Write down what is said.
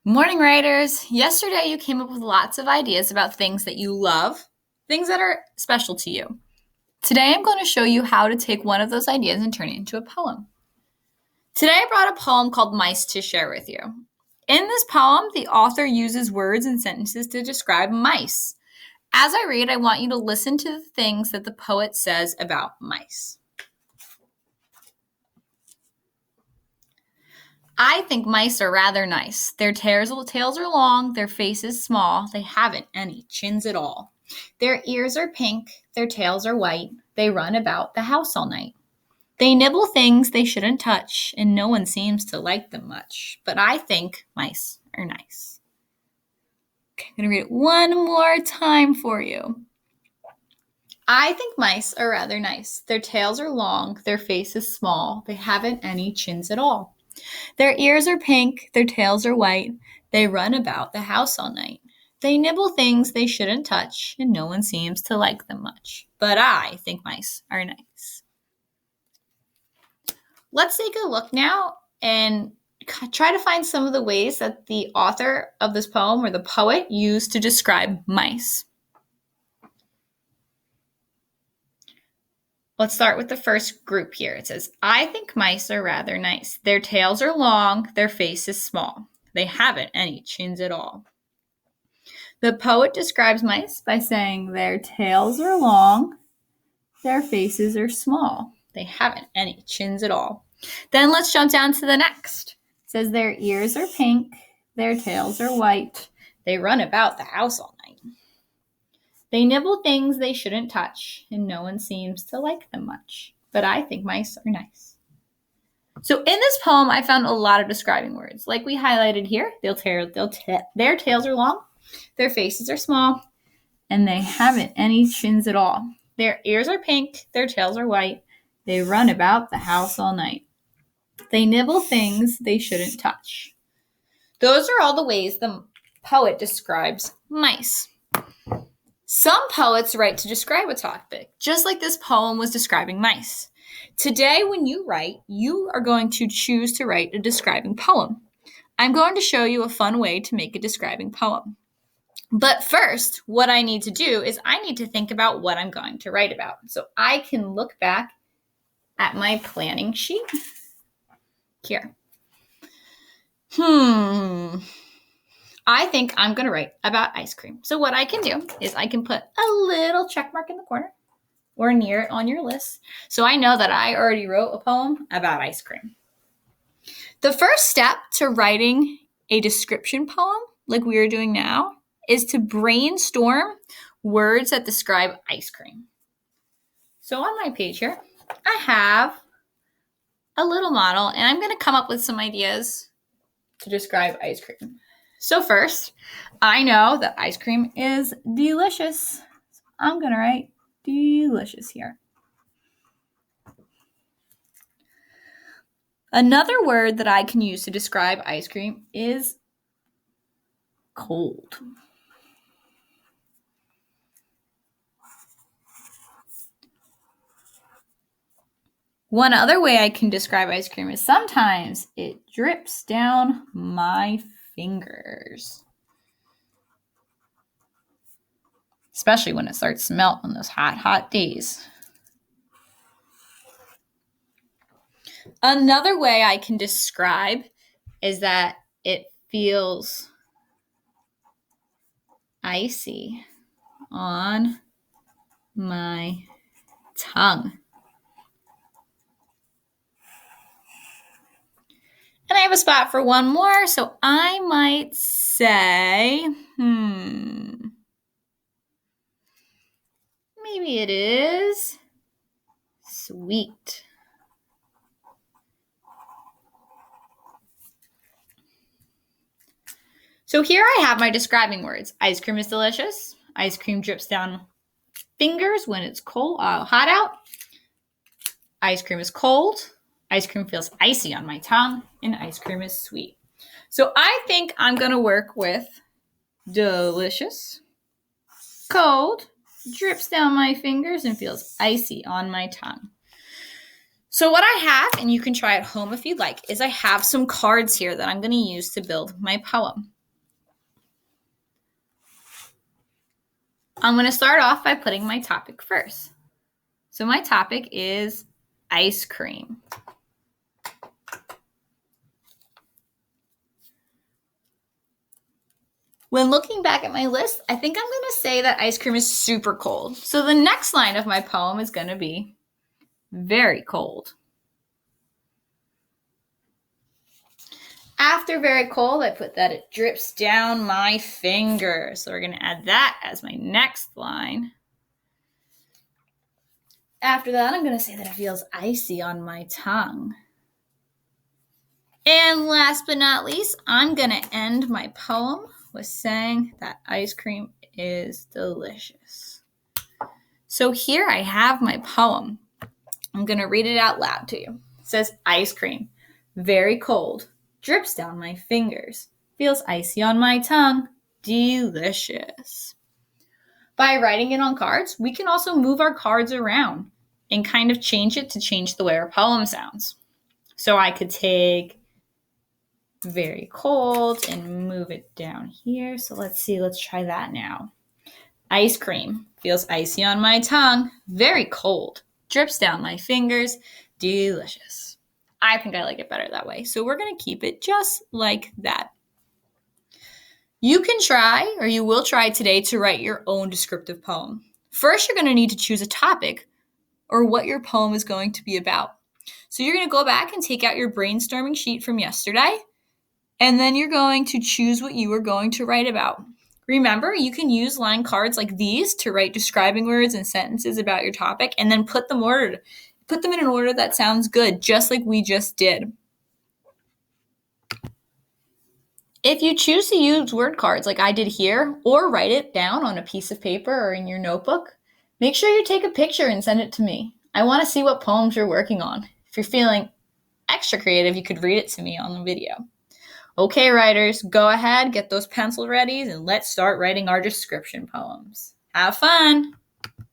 Morning, writers. Yesterday you came up with lots of ideas about things that you love, things that are special to you. Today I'm going to show you how to take one of those ideas and turn it into a poem. Today I brought a poem called Mice to share with you. In this poem, the author uses words and sentences to describe mice. As I read, I want you to listen to the things that the poet says about mice. I think mice are rather nice. Their tails are long, their faces small, they haven't any chins at all. Their ears are pink, their tails are white, they run about the house all night. They nibble things they shouldn't touch, and no one seems to like them much. But I think mice are nice. Okay, I'm going to read it one more time for you. I think mice are rather nice. Their tails are long, their faces small, they haven't any chins at all. Their ears are pink, their tails are white, they run about the house all night. They nibble things they shouldn't touch, and no one seems to like them much. But I think mice are nice. Let's take a look now and try to find some of the ways that the author of this poem or the poet used to describe mice. Let's start with the first group here. It says, I think mice are rather nice. Their tails are long, their face is small. They haven't any chins at all. The poet describes mice by saying their tails are long, their faces are small. They haven't any chins at all. Then let's jump down to the next. It says their ears are pink, their tails are white. They run about the house all night. They nibble things they shouldn't touch, and no one seems to like them much. But I think mice are nice. So in this poem, I found a lot of describing words. Like we highlighted here, their tails are long, their faces are small, and they haven't any chins at all. Their ears are pink, their tails are white. They run about the house all night. They nibble things they shouldn't touch. Those are all the ways the poet describes mice. Some poets write to describe a topic, just like this poem was describing mice. Today, when you write, you are going to choose to write a describing poem. I'm going to show you a fun way to make a describing poem. But first, what I need to do is I need to think about what I'm going to write about. So I can look back at my planning sheet here. I think I'm going to write about ice cream. So what I can do is I can put a little check mark in the corner or near it on your list. So I know that I already wrote a poem about ice cream. The first step to writing a description poem, like we are doing now, is to brainstorm words that describe ice cream. So on my page here, I have a little model, and I'm going to come up with some ideas to describe ice cream. So first, I know that ice cream is delicious. So I'm going to write delicious here. Another word that I can use to describe ice cream is cold. One other way I can describe ice cream is sometimes it drips down my fingers. Especially when it starts to melt on those hot, hot days. Another way I can describe is that it feels icy on my tongue. And I have a spot for one more, so I might say, maybe it is sweet. So here I have my describing words. Ice cream is delicious. Ice cream drips down fingers when it's cold, hot out. Ice cream is cold. Ice cream feels icy on my tongue, and ice cream is sweet. So I think I'm going to work with delicious, cold, drips down my fingers, and feels icy on my tongue. So what I have, and you can try at home if you'd like, is I have some cards here that I'm going to use to build my poem. I'm going to start off by putting my topic first. So my topic is ice cream. When looking back at my list, I think I'm going to say that ice cream is super cold. So the next line of my poem is going to be very cold. After very cold, I put that it drips down my finger. So we're going to add that as my next line. After that, I'm going to say that it feels icy on my tongue. And last but not least, I'm going to end my poem with saying that ice cream is delicious. So here I have my poem. I'm going to read it out loud to you. It says, ice cream, very cold, drips down my fingers, feels icy on my tongue, delicious. By writing it on cards, we can also move our cards around and kind of change it to change the way our poem sounds. So I could take very cold and move it down here. So let's try that now. Ice cream feels icy on my tongue, very cold, drips down my fingers, delicious. I think I like it better that way. So we're going to keep it just like that. You can try, or you will try today, to write your own descriptive poem. First, you're going to need to choose a topic or what your poem is going to be about. So you're going to go back and take out your brainstorming sheet from yesterday, and then you're going to choose what you are going to write about. Remember, you can use line cards like these to write describing words and sentences about your topic, and then put them in an order that sounds good, just like we just did. If you choose to use word cards like I did here, or write it down on a piece of paper or in your notebook, make sure you take a picture and send it to me. I want to see what poems you're working on. If you're feeling extra creative, you could read it to me on the video. Okay, writers, go ahead, get those pencil ready, and let's start writing our description poems. Have fun!